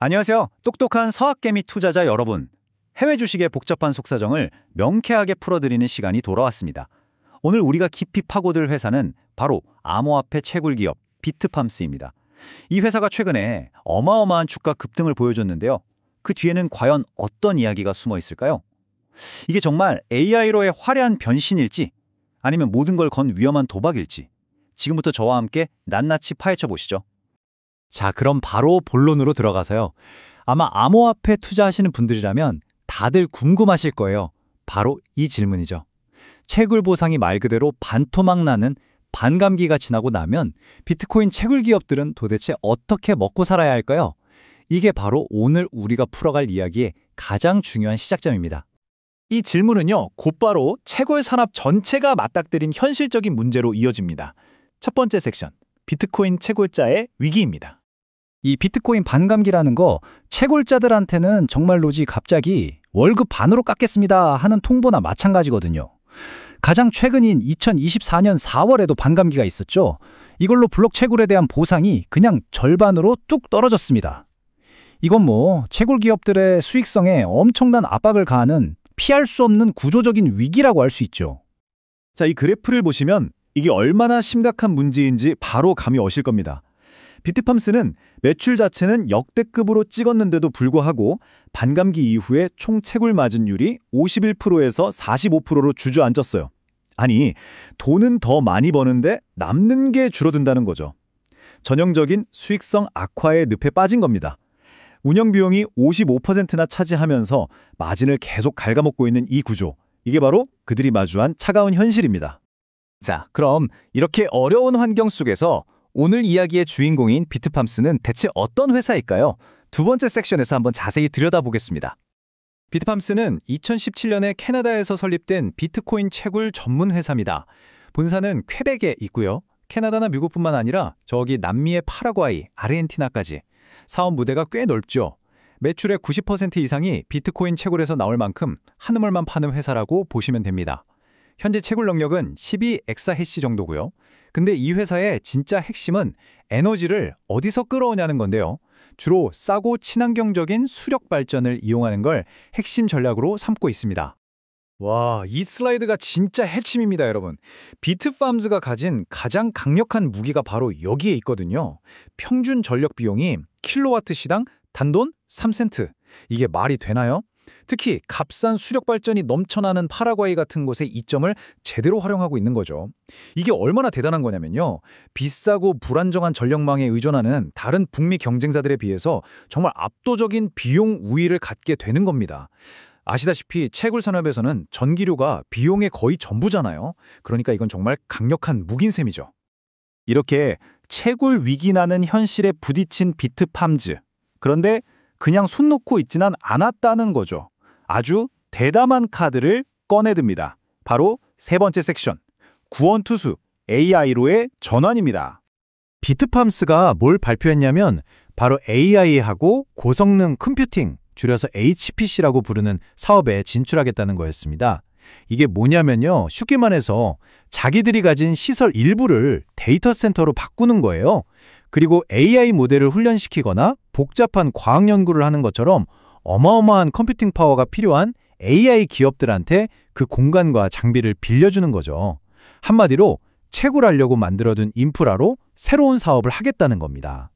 안녕하세요. 똑똑한 서학개미 투자자 여러분. 해외 주식의 복잡한 속사정을 명쾌하게 풀어드리는 시간이 돌아왔습니다. 오늘 우리가 깊이 파고들 회사는 바로 암호화폐 채굴 기업 비트팜스입니다. 이 회사가 최근에 어마어마한 주가 급등을 보여줬는데요. 그 뒤에는 과연 어떤 이야기가 숨어 있을까요? 이게 정말 AI로의 화려한 변신일지 아니면 모든 걸 건 위험한 도박일지 지금부터 저와 함께 낱낱이 파헤쳐 보시죠. 자, 그럼 바로 본론으로 들어가서요. 아마 암호화폐 투자하시는 분들이라면 다들 궁금하실 거예요. 바로 이 질문이죠. 채굴 보상이 말 그대로 반토막 나는 반감기가 지나고 나면 비트코인 채굴 기업들은 도대체 어떻게 먹고 살아야 할까요? 이게 바로 오늘 우리가 풀어갈 이야기의 가장 중요한 시작점입니다. 이 질문은요, 곧바로 채굴 산업 전체가 맞닥뜨린 현실적인 문제로 이어집니다. 첫 번째 섹션, 비트코인 채굴자의 위기입니다. 이 비트코인 반감기라는 거 채굴자들한테는 정말로지 갑자기 월급 반으로 깎겠습니다 하는 통보나 마찬가지거든요. 가장 최근인 2024년 4월에도 반감기가 있었죠. 이걸로 블록 채굴에 대한 보상이 그냥 절반으로 뚝 떨어졌습니다. 이건 뭐 채굴 기업들의 수익성에 엄청난 압박을 가하는 피할 수 없는 구조적인 위기라고 할 수 있죠. 자, 이 그래프를 보시면 이게 얼마나 심각한 문제인지 바로 감이 오실 겁니다. 비트팜스는 매출 자체는 역대급으로 찍었는데도 불구하고 반감기 이후에 총 채굴 마진율이 51%에서 45%로 주저앉았어요. 아니, 돈은 더 많이 버는데 남는 게 줄어든다는 거죠. 전형적인 수익성 악화의 늪에 빠진 겁니다. 운영 비용이 55%나 차지하면서 마진을 계속 갉아먹고 있는 이 구조, 이게 바로 그들이 마주한 차가운 현실입니다. 자, 그럼 이렇게 어려운 환경 속에서 오늘 이야기의 주인공인 비트팜스는 대체 어떤 회사일까요? 두 번째 섹션에서 한번 자세히 들여다보겠습니다. 비트팜스는 2017년에 캐나다에서 설립된 비트코인 채굴 전문 회사입니다. 본사는 퀘벡에 있고요. 캐나다나 미국뿐만 아니라 저기 남미의 파라과이, 아르헨티나까지. 사업 무대가 꽤 넓죠. 매출의 90% 이상이 비트코인 채굴에서 나올 만큼 한우물만 파는 회사라고 보시면 됩니다. 현재 채굴 능력은 12엑사해시 정도고요. 근데 이 회사의 진짜 핵심은 에너지를 어디서 끌어오냐는 건데요. 주로 싸고 친환경적인 수력 발전을 이용하는 걸 핵심 전략으로 삼고 있습니다. 와, 이 슬라이드가 진짜 핵심입니다, 여러분. 비트팜스가 가진 가장 강력한 무기가 바로 여기에 있거든요. 평균 전력 비용이 킬로와트 시당 단돈 3센트. 이게 말이 되나요? 특히 값싼 수력 발전이 넘쳐나는 파라과이 같은 곳의 이점을 제대로 활용하고 있는 거죠. 이게 얼마나 대단한 거냐면요. 비싸고 불안정한 전력망에 의존하는 다른 북미 경쟁사들에 비해서 정말 압도적인 비용 우위를 갖게 되는 겁니다. 아시다시피 채굴 산업에서는 전기료가 비용의 거의 전부잖아요. 그러니까 이건 정말 강력한 무기인 셈이죠. 이렇게 채굴 위기 나는 현실에 부딪힌 비트팜즈. 그런데 그냥 손 놓고 있지는 않았다는 거죠. 아주 대담한 카드를 꺼내듭니다. 바로 세 번째 섹션, 구원투수 AI로의 전환입니다. 비트팜스가 뭘 발표했냐면 바로 AI하고 고성능 컴퓨팅, 줄여서 HPC라고 부르는 사업에 진출하겠다는 거였습니다. 이게 뭐냐면요. 쉽게 말해서 자기들이 가진 시설 일부를 데이터 센터로 바꾸는 거예요. 그리고 AI 모델을 훈련시키거나 복잡한 과학 연구를 하는 것처럼 어마어마한 컴퓨팅 파워가 필요한 AI 기업들한테 그 공간과 장비를 빌려주는 거죠. 한마디로 채굴하려고 만들어둔 인프라로 새로운 사업을 하겠다는 겁니다.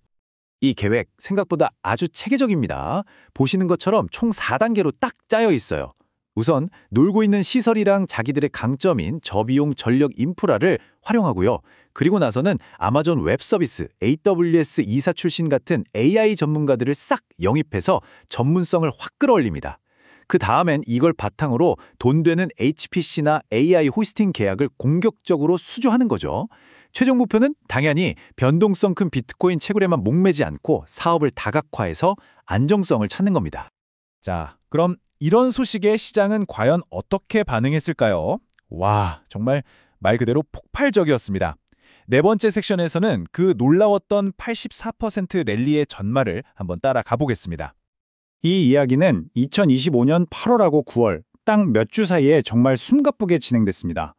이 계획 생각보다 아주 체계적입니다. 보시는 것처럼 총 4단계로 딱 짜여 있어요. 우선 놀고 있는 시설이랑 자기들의 강점인 저비용 전력 인프라를 활용하고요. 그리고 나서는 아마존 웹 서비스, AWS 이사 출신 같은 AI 전문가들을 싹 영입해서 전문성을 확 끌어올립니다. 그 다음엔 이걸 바탕으로 돈 되는 HPC나 AI 호스팅 계약을 공격적으로 수주하는 거죠. 최종 목표는 당연히 변동성 큰 비트코인 채굴에만 목매지 않고 사업을 다각화해서 안정성을 찾는 겁니다. 자, 그럼 이런 소식에 시장은 과연 어떻게 반응했을까요? 와, 정말 말 그대로 폭발적이었습니다. 네 번째 섹션에서는 그 놀라웠던 84% 랠리의 전말을 한번 따라가 보겠습니다. 이 이야기는 2025년 8월하고 9월 딱 몇 주 사이에 정말 숨가쁘게 진행됐습니다.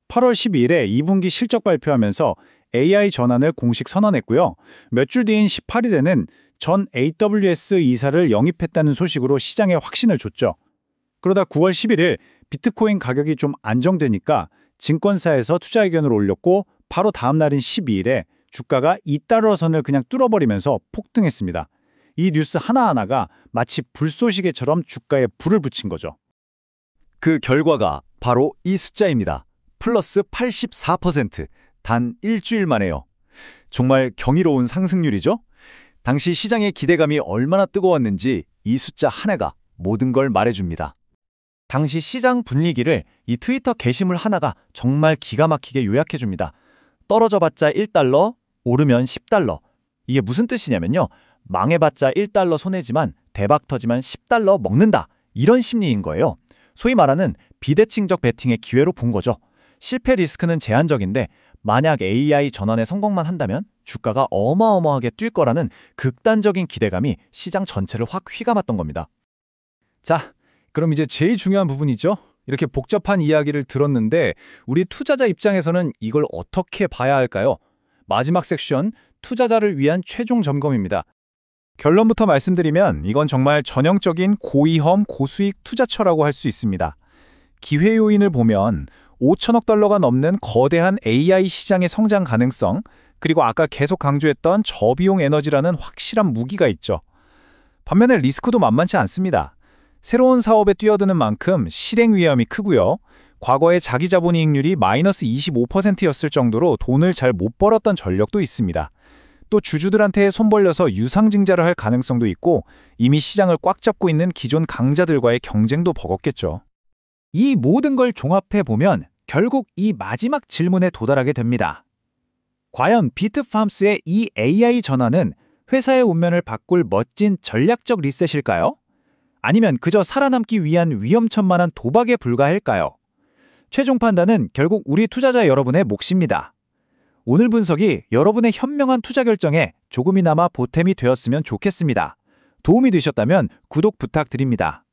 8월 12일에 2분기 실적 발표하면서 AI 전환을 공식 선언했고요. 몇 주 뒤인 18일에는 전 AWS 이사를 영입했다는 소식으로 시장에 확신을 줬죠. 그러다 9월 11일 비트코인 가격이 좀 안정되니까 증권사에서 투자 의견을 올렸고 바로 다음 날인 12일에 주가가 2달러 선을 그냥 뚫어버리면서 폭등했습니다. 이 뉴스 하나하나가 마치 불쏘시개처럼 주가에 불을 붙인 거죠. 그 결과가 바로 이 숫자입니다. 플러스 84%. 단 일주일 만에요. 정말 경이로운 상승률이죠? 당시 시장의 기대감이 얼마나 뜨거웠는지 이 숫자 하나가 모든 걸 말해줍니다. 당시 시장 분위기를 이 트위터 게시물 하나가 정말 기가 막히게 요약해줍니다. 떨어져봤자 1달러, 오르면 10달러. 이게 무슨 뜻이냐면요. 망해봤자 1달러 손해지만 대박 터지면 10달러 먹는다. 이런 심리인 거예요. 소위 말하는 비대칭적 베팅의 기회로 본 거죠. 실패 리스크는 제한적인데 만약 AI 전환에 성공만 한다면 주가가 어마어마하게 뛸 거라는 극단적인 기대감이 시장 전체를 확 휘감았던 겁니다. 자, 그럼 이제 제일 중요한 부분이죠. 이렇게 복잡한 이야기를 들었는데 우리 투자자 입장에서는 이걸 어떻게 봐야 할까요? 마지막 섹션, 투자자를 위한 최종 점검입니다. 결론부터 말씀드리면 이건 정말 전형적인 고위험 고수익 투자처라고 할 수 있습니다. 기회 요인을 보면 5천억 달러가 넘는 거대한 AI 시장의 성장 가능성, 그리고 아까 계속 강조했던 저비용 에너지라는 확실한 무기가 있죠. 반면에 리스크도 만만치 않습니다. 새로운 사업에 뛰어드는 만큼 실행 위험이 크고요. 과거에 자기 자본 이익률이 마이너스 25%였을 정도로 돈을 잘 못 벌었던 전력도 있습니다. 또 주주들한테 손 벌려서 유상증자를 할 가능성도 있고 이미 시장을 꽉 잡고 있는 기존 강자들과의 경쟁도 버겁겠죠. 이 모든 걸 종합해보면 결국 이 마지막 질문에 도달하게 됩니다. 과연 비트팜스의 이 AI 전환은 회사의 운명을 바꿀 멋진 전략적 리셋일까요? 아니면 그저 살아남기 위한 위험천만한 도박에 불과할까요? 최종 판단은 결국 우리 투자자 여러분의 몫입니다. 오늘 분석이 여러분의 현명한 투자 결정에 조금이나마 보탬이 되었으면 좋겠습니다. 도움이 되셨다면 구독 부탁드립니다.